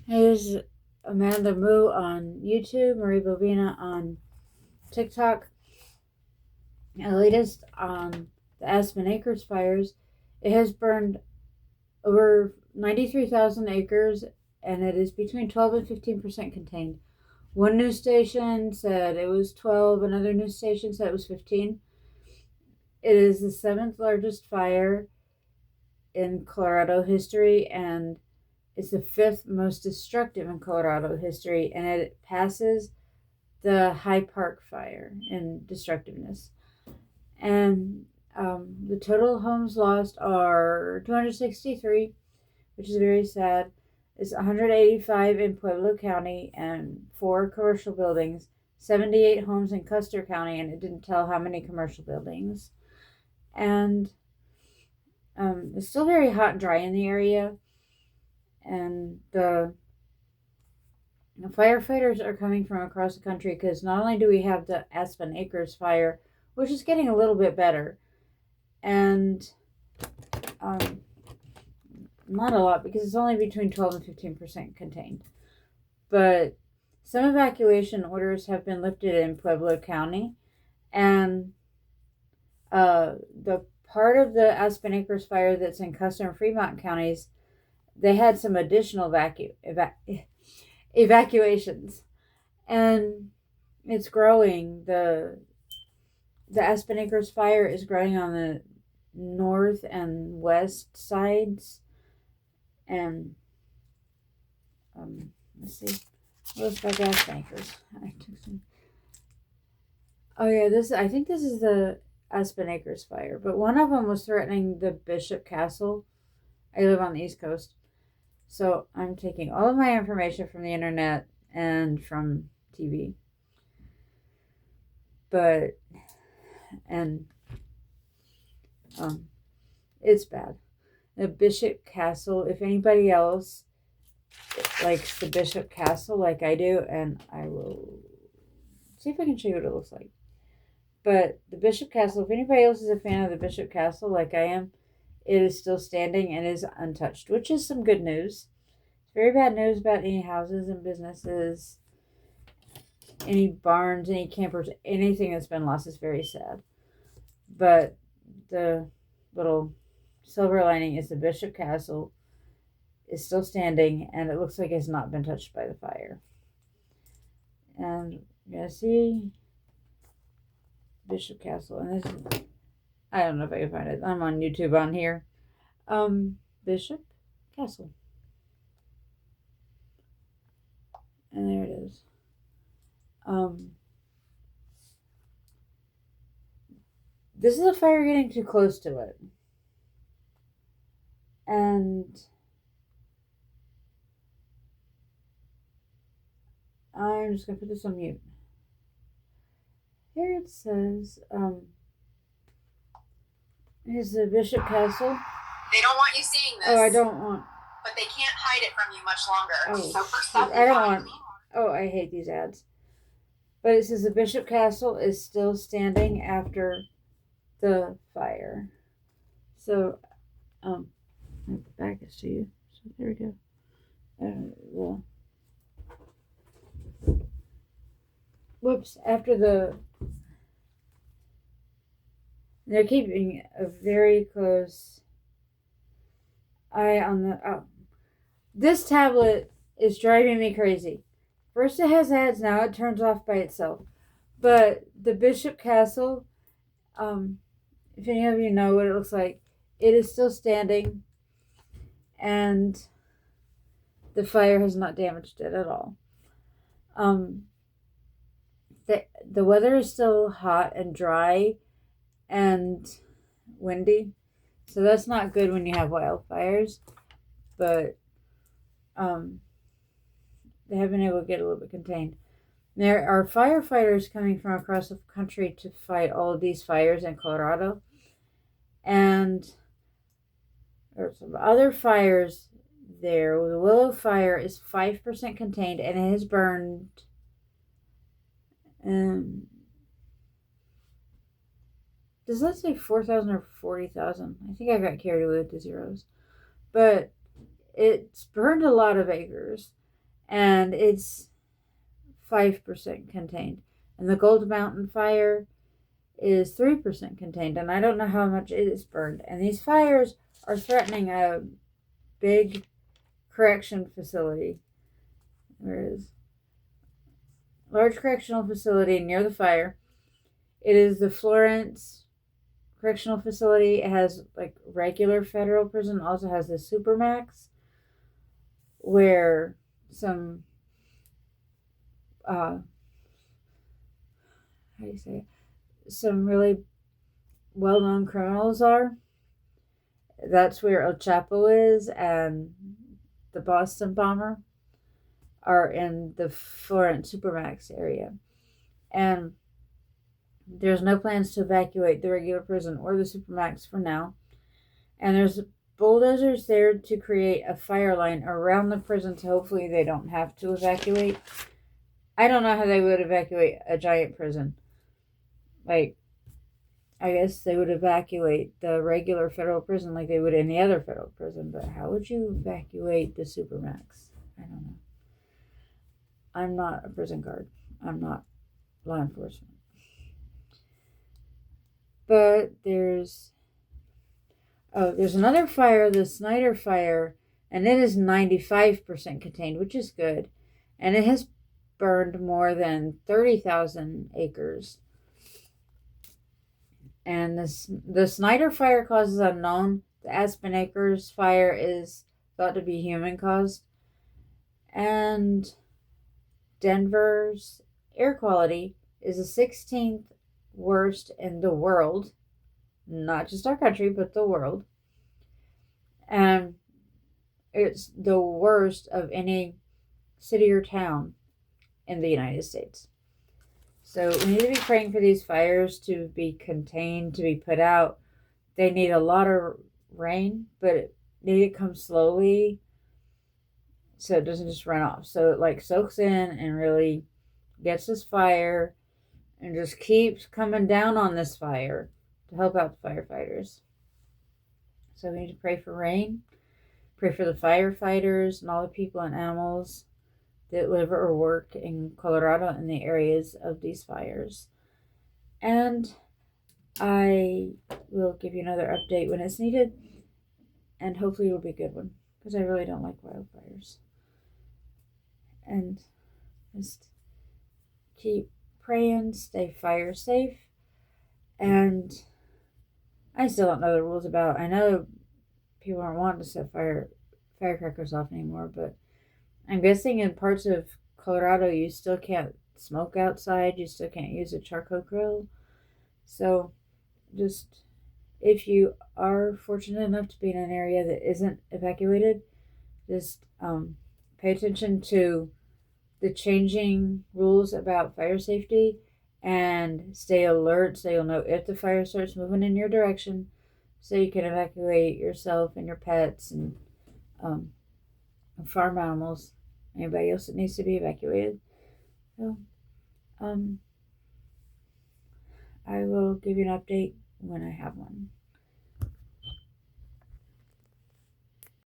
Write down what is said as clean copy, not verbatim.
Here's Amanda Moo on YouTube, Marie Bovina on TikTok. The latest on the Aspen Acres fires. It has burned over 93,000 acres and it is between 12 and 15% contained. One news station said it was 12, another news station said it was 15. It is the seventh largest fire in Colorado history and it's the fifth most destructive in Colorado history, and it passes the High Park fire in destructiveness. And the total homes lost are 263, which is very sad. It's 185 in Pueblo County and 4 commercial buildings, 78 homes in Custer County, and it didn't tell how many commercial buildings. And it's still very hot and dry in the area, and the firefighters are coming from across the country because not only do we have the Aspen Acres fire, which is getting a little bit better, and not a lot because it's only between 12 and 15% contained, but some evacuation orders have been lifted in Pueblo County, and the part of the Aspen Acres fire that's in Custer and Fremont counties, they had some additional evacuations, and it's growing. The Aspen Acres fire is growing on the north and west sides, and let's see, what's about the Aspen Acres? Oh yeah, I think this is the Aspen Acres fire, but one of them was threatening the Bishop Castle. I live on the East Coast, so I'm taking all of my information from the internet and from TV. But, and, it's bad. The Bishop Castle, if anybody else likes the Bishop Castle like I do, and I will see if I can show you what it looks like. But the Bishop Castle, if anybody else is a fan of the Bishop Castle like I am, it is still standing and is untouched, which is some good news. It's very bad news about any houses and businesses, any barns, any campers, anything that's been lost is very sad. But the little silver lining is the Bishop Castle is still standing and it looks like it's not been touched by the fire. And you're gonna see Bishop Castle, and this is, I don't know if I can find it. I'm on YouTube on here. Bishop Castle. And there it is. This is a fire getting too close to it. And I'm just going to put this on mute. Here it says, here's the Bishop Castle. They don't want you seeing this. Oh, I don't want. But they can't hide it from you much longer. Oh, so for stuff I don't want. Oh, I hate these ads. But it says the Bishop Castle is still standing after the fire. So, back this to you. So there we go. Whoops! They're keeping a very close eye on the. Oh, this tablet is driving me crazy. First it has ads, now it turns off by itself. But the Bishop Castle, if any of you know what it looks like, it is still standing, and the fire has not damaged it at all. The weather is still hot and dry and windy, so that's not good when you have wildfires, but they have been able to get a little bit contained. There are firefighters coming from across the country to fight all of these fires in Colorado, and there's some other fires there. The Willow Fire is 5% contained, and it has burned does that say 4,000 or 40,000? I think I got carried away with the zeros. But it's burned a lot of acres. and it's 5% contained. And the Gold Mountain fire is 3% contained, and I don't know how much it is burned. And these fires are threatening a big correction facility. There is large correctional facility near the fire. It is the Florence Correctional Facility. It has like regular federal prison, also has the Supermax, where some how do you say it? Some really well-known criminals are. That's where El Chapo is, and the Boston bomber are in the Florence Supermax area. And there's no plans to evacuate the regular prison or the Supermax for now. And there's bulldozers there to create a fire line around the prison, so hopefully they don't have to evacuate. I don't know how they would evacuate a giant prison. Like, I guess they would evacuate the regular federal prison like they would any other federal prison, but how would you evacuate the Supermax? I don't know. I'm not a prison guard. I'm not law enforcement. But there's another fire, the Snyder fire, and it is 95% contained, which is good. And it has burned more than 30,000 acres. And the Snyder fire cause is unknown. The Aspen Acres fire is thought to be human caused. And Denver's air quality is the 16th worst in the world. Not just our country, but the world. And it's the worst of any city or town in the United States. So we need to be praying for these fires to be contained, to be put out. They need a lot of rain, but it need to come slowly so it doesn't just run off. So it like soaks in and really gets this fire and just keeps coming down on this fire to help out the firefighters. So we need to pray for rain, pray for the firefighters and all the people and animals that live or work in Colorado in the areas of these fires. And I will give you another update when it's needed, and hopefully it'll be a good one, because I really don't like wildfires. And just keep praying, stay fire safe, and I still don't know the rules about. I know people aren't wanting to set firecrackers off anymore, but I'm guessing in parts of Colorado you still can't smoke outside. You still can't use a charcoal grill. So just if you are fortunate enough to be in an area that isn't evacuated, just pay attention to the changing rules about fire safety and stay alert so you'll know if the fire starts moving in your direction so you can evacuate yourself and your pets and farm animals, anybody else that needs to be evacuated. So I will give you an update when I have one.